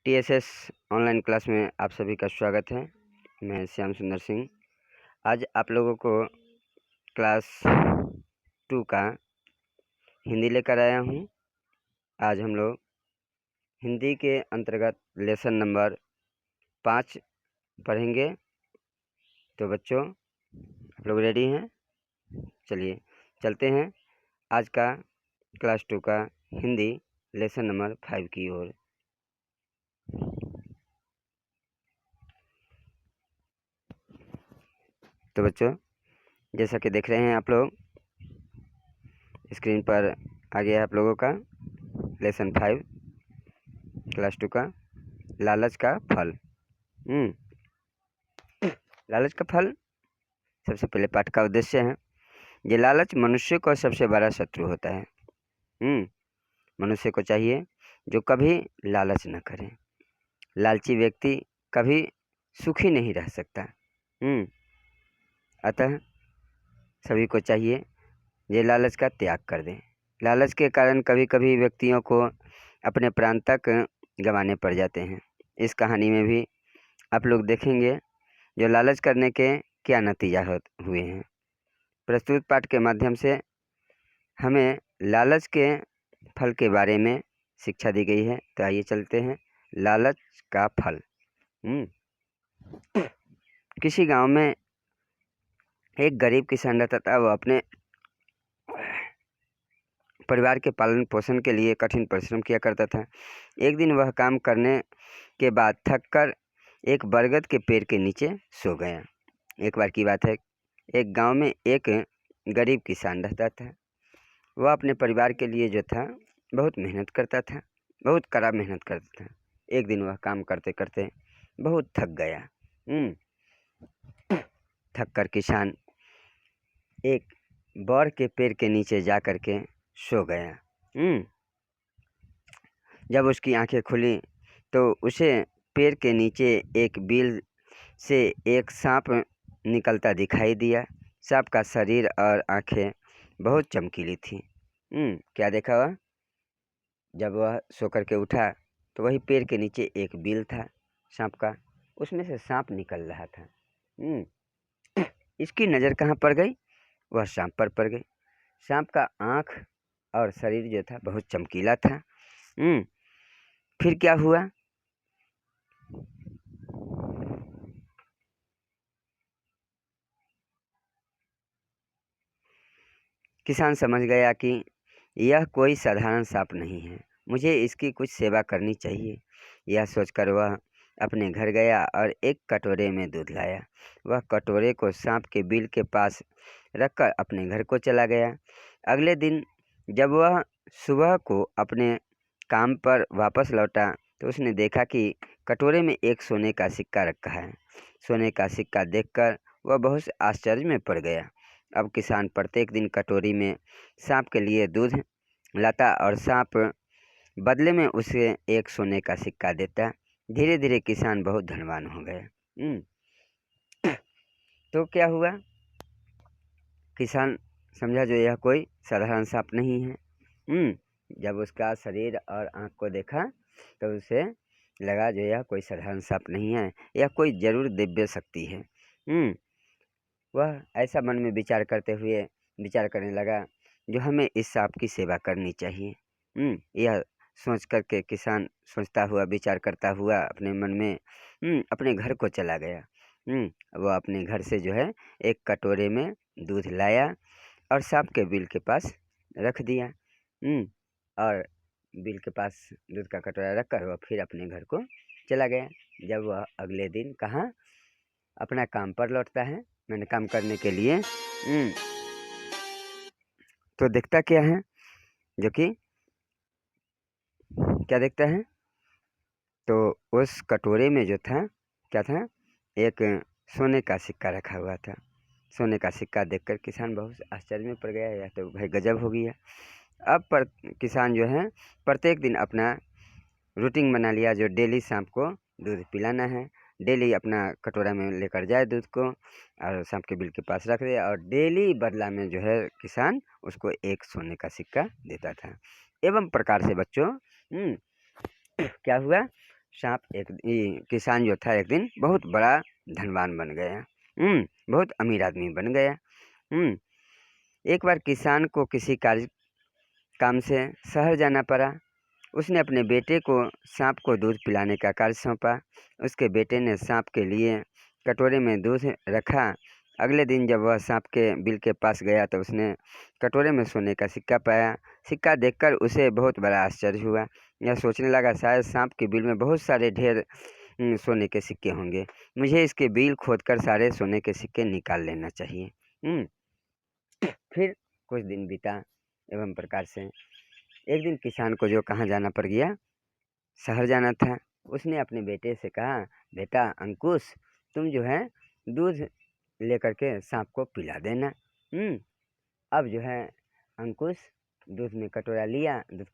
TSS online class में आप सभी का स्वागत है। मैं श्याम सुंदर सिंह आज आप लोगों को क्लास 2 का हिंदी लेकर आया हूं। आज हम लोग हिंदी के अंतर्गत लेसन नंबर 5 पढ़ेंगे। तो बच्चों आप लोग रेडी हैं? चलिए चलते हैं आज का क्लास 2 का हिंदी लेसन नंबर 5 की ओर। तो बच्चों जैसा कि देख रहे हैं आप लोग स्क्रीन पर आ गया है आप लोगों का लेसन 5 क्लास 2 का लालच का फल। लालच का फल सबसे पहले पाठ का उद्देश्य है। ये लालच मनुष्य का सबसे बड़ा शत्रु होता है। मनुष्य को चाहिए जो कभी लालच न करे। लालची व्यक्ति कभी सुखी नहीं रह सकता। अतः सभी को चाहिए ये लालच का त्याग कर दें। लालच के कारण कभी कभी व्यक्तियों को अपने प्राण तक गंवाने पड़ जाते हैं। इस कहानी में भी आप लोग देखेंगे जो लालच करने के क्या नतीजा हुए हैं। प्रस्तुत पाठ के माध्यम से हमें लालच के फल के बारे में शिक्षा दी गई है। तो आइए चलते हैं लालच का फल। किसी गांव में एक गरीब किसान रहता था। वो अपने परिवार के पालन पोषण के लिए कठिन परिश्रम किया करता था। एक दिन वह काम करने के बाद थककर एक बरगद के पेड़ के नीचे सो गया। एक बार की बात है, एक गांव में एक गरीब किसान रहता था। वह अपने परिवार के लिए जो था बहुत मेहनत करता था, बहुत कड़ा मेहनत करता था। एक दिन वह काम करते करते बहुत थक गया। थक कर किसान एक बर के पेड़ के नीचे जा कर के सो गया। जब उसकी आंखें खुली तो उसे पेड़ के नीचे एक बिल से एक सांप निकलता दिखाई दिया। सांप का शरीर और आंखें बहुत चमकीली थी। क्या देखा वह? जब वह सो कर के उठा तो वही पेड़ के नीचे एक बिल था सांप का, उसमें से सांप निकल रहा था। इसकी नज़र कहाँ पड़ गई? वह सांप पर पड़ गई। सांप का आँख और शरीर जो था बहुत चमकीला था। फिर क्या हुआ? किसान समझ गया कि यह कोई साधारण सांप नहीं है, मुझे इसकी कुछ सेवा करनी चाहिए। यह सोचकर वह अपने घर गया और एक कटोरे में दूध लाया। वह कटोरे को सांप के बिल के पास रखकर अपने घर को चला गया। अगले दिन जब वह सुबह को अपने काम पर वापस लौटा तो उसने देखा कि कटोरे में एक सोने का सिक्का रखा है। सोने का सिक्का देखकर वह बहुत आश्चर्य में पड़ गया। अब किसान प्रत्येक दिन कटोरी में सांप के लिए दूध लाता और सांप बदले में उसे एक सोने का सिक्का देता। धीरे धीरे किसान बहुत धनवान हो गया। तो क्या हुआ? किसान समझा जो यह कोई साधारण सांप नहीं है। जब उसका शरीर और आँख को देखा तो उसे लगा जो यह कोई साधारण सांप नहीं है, यह कोई जरूर दिव्य शक्ति है। वह ऐसा मन में विचार करते हुए विचार करने लगा जो हमें इस सांप की सेवा करनी चाहिए। यह सोच करके किसान सोचता हुआ विचार करता हुआ अपने मन में अपने घर को चला गया। वह अपने घर से जो है एक कटोरे में दूध लाया और सांप के बिल के पास रख दिया। और बिल के पास दूध का कटोरा रखकर वह फिर अपने घर को चला गया। जब वह अगले दिन कहाँ अपना काम पर लौटता है, मैंने काम करने के लिए, तो देखता क्या है, जो कि क्या देखता है? तो उस कटोरे में जो था क्या था? एक सोने का सिक्का रखा हुआ था। सोने का सिक्का देखकर किसान बहुत आश्चर्य में पड़ गया। यह तो भाई गजब हो गया। अब किसान जो है प्रत्येक दिन अपना रूटीन बना लिया जो डेली सांप को दूध पिलाना है। डेली अपना कटोरा में लेकर जाए दूध को और सांप के बिल के पास रख दे और डेली बदला में जो है किसान उसको एक सोने का सिक्का देता था। एवं प्रकार से बच्चों क्या हुआ? किसान जो था एक दिन बहुत बड़ा धनवान बन गया। बहुत अमीर आदमी बन गया। एक बार किसान को किसी काम से शहर जाना पड़ा। उसने अपने बेटे को सांप को दूध पिलाने का कार्य सौंपा। उसके बेटे ने सांप के लिए कटोरे में दूध रखा। अगले दिन जब वह सांप के बिल के पास गया तो उसने कटोरे में सोने का सिक्का पाया। सिक्का देखकर उसे बहुत बड़ा आश्चर्य हुआ। यह सोचने लगा, शायद सांप के बिल में बहुत सारे ढेर सोने के सिक्के होंगे। मुझे इसके बिल खोदकर सारे सोने के सिक्के निकाल लेना चाहिए। फिर कुछ दिन बीता एवं प्रकार से एक दिन किसान को जो कहाँ जाना पड़ गया, शहर जाना था। उसने अपने बेटे से कहा, बेटा अंकुश, तुम जो है दूध लेकर के सांप को पिला देना। अब जो है अंकुश दूध का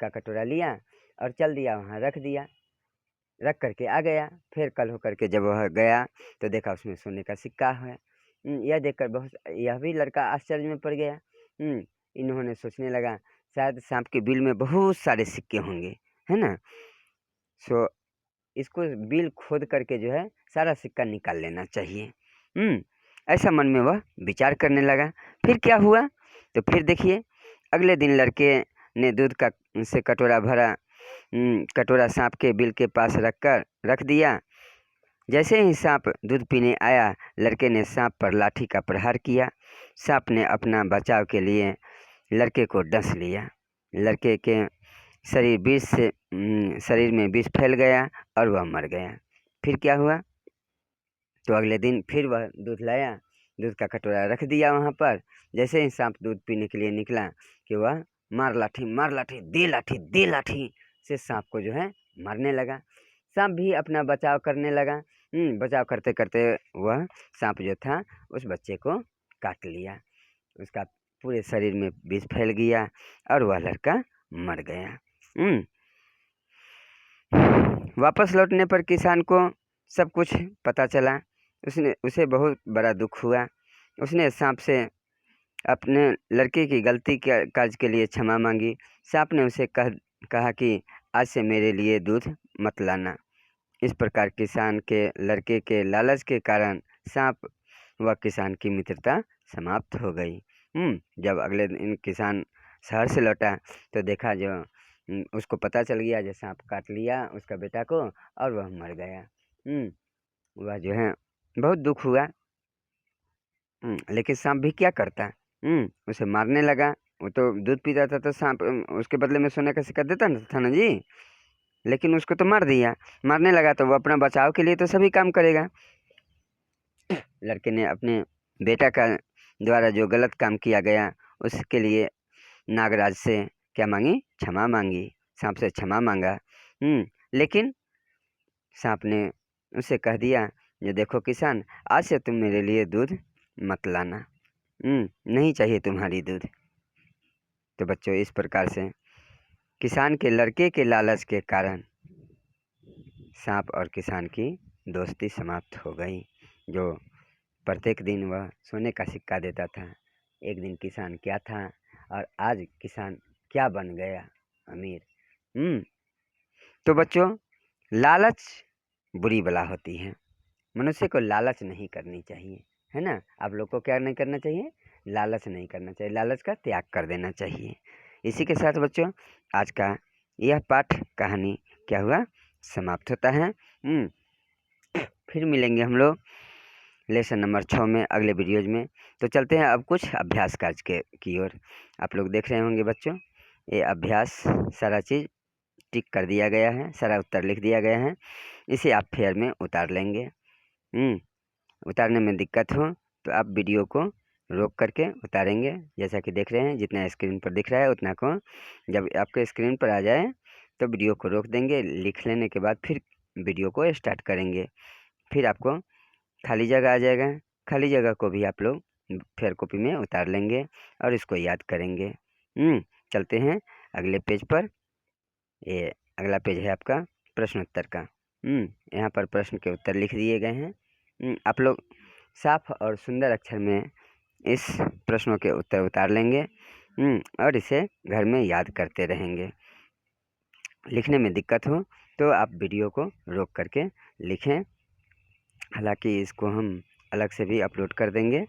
कटोरा लिया और चल दिया, वहाँ रख करके आ गया। फिर कल होकर के जब वह गया तो देखा उसमें सोने का सिक्का है। यह देखकर यह भी लड़का आश्चर्य में पड़ गया। इन्होंने सोचने लगा, शायद सांप के बिल में बहुत सारे सिक्के होंगे, है ना। सो इसको बिल खोद करके जो है सारा सिक्का निकाल लेना चाहिए। ऐसा मन में वह विचार करने लगा। फिर क्या हुआ, तो फिर देखिए अगले दिन लड़के ने दूध का से कटोरा भरा कटोरा सांप के बिल के पास रख दिया। जैसे ही सांप दूध पीने आया, लड़के ने सांप पर लाठी का प्रहार किया। सांप ने अपना बचाव के लिए लड़के को डस लिया। लड़के के शरीर में विष फैल गया और वह मर गया। फिर क्या हुआ, तो अगले दिन फिर वह दूध लाया, दूध का कटोरा रख दिया वहाँ पर। जैसे ही सांप दूध पीने के लिए निकला कि वह मार लाठी दे लाठी से सांप को जो है मारने लगा। सांप भी अपना बचाव करने लगा। बचाव करते करते वह सांप जो था उस बच्चे को काट लिया। उसका पूरे शरीर में विष फैल गया और वह लड़का मर गया। वापस लौटने पर किसान को सब कुछ पता चला। उसे बहुत बड़ा दुख हुआ। उसने सांप से अपने लड़के की गलती के कार्य के लिए क्षमा मांगी। सांप ने उसे कहा कि आज से मेरे लिए दूध मत लाना। इस प्रकार किसान के लड़के के लालच के कारण सांप व किसान की मित्रता समाप्त हो गई। जब अगले दिन किसान शहर से लौटा तो देखा जो उसको पता चल गया जो सांप काट लिया उसका बेटा को और वह मर गया। वह जो है बहुत दुख हुआ। लेकिन सांप भी क्या करता, उसे मारने लगा। वो तो दूध पीता था तो सांप उसके बदले में सोने का सिक्का देता था ना जी। लेकिन उसको तो मार दिया। मारने लगा तो वो अपना बचाव के लिए तो सभी काम करेगा। लड़के ने अपने बेटा का द्वारा जो गलत काम किया गया उसके लिए नागराज से क्या मांगी, क्षमा मांगी। सांप से क्षमा मांगा। लेकिन सांप ने उसे कह दिया, जो देखो किसान, आज से तुम मेरे लिए दूध मत लाना। नहीं चाहिए तुम्हारी दूध। तो बच्चों इस प्रकार से किसान के लड़के के लालच के कारण सांप और किसान की दोस्ती समाप्त हो गई। जो प्रत्येक दिन वह सोने का सिक्का देता था, एक दिन किसान क्या था और आज किसान क्या बन गया, अमीर। तो बच्चों लालच बुरी बला होती है। मनुष्य को लालच नहीं करनी चाहिए, है ना। आप लोग को क्या नहीं करना चाहिए, लालच नहीं करना चाहिए। लालच का त्याग कर देना चाहिए। इसी के साथ बच्चों आज का यह पाठ कहानी क्या हुआ, समाप्त होता है। फिर मिलेंगे हम लोग लेसन नंबर 6 में अगले वीडियोज में। तो चलते हैं अब कुछ अभ्यास कार्य की ओर। आप लोग देख रहे होंगे बच्चों, ये अभ्यास सारा चीज़ टिक कर दिया गया है, सारा उत्तर लिख दिया गया है। इसे आप फेयर में उतार लेंगे। उतारने में दिक्कत हो तो आप वीडियो को रोक करके उतारेंगे। जैसा कि देख रहे हैं, जितना स्क्रीन पर दिख रहा है उतना को जब आपके स्क्रीन पर आ जाए तो वीडियो को रोक देंगे। लिख लेने के बाद फिर वीडियो को स्टार्ट करेंगे। फिर आपको खाली जगह आ जाएगा, खाली जगह को भी आप लोग फेयर कॉपी में उतार लेंगे और इसको याद करेंगे। चलते हैं अगले पेज पर। ये अगला पेज है आपका प्रश्नोत्तर का। यहाँ पर प्रश्न के उत्तर लिख दिए गए हैं। आप लोग साफ और सुंदर अक्षर में इस प्रश्नों के उत्तर उतार लेंगे और इसे घर में याद करते रहेंगे। लिखने में दिक्कत हो तो आप वीडियो को रोक करके लिखें। हालांकि इसको हम अलग से भी अपलोड कर देंगे।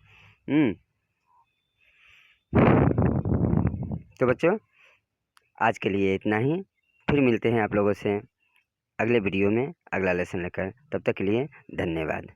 तो बच्चों आज के लिए इतना ही, फिर मिलते हैं आप लोगों से अगले वीडियो में अगला लेसन लेकर। तब तक के लिए धन्यवाद।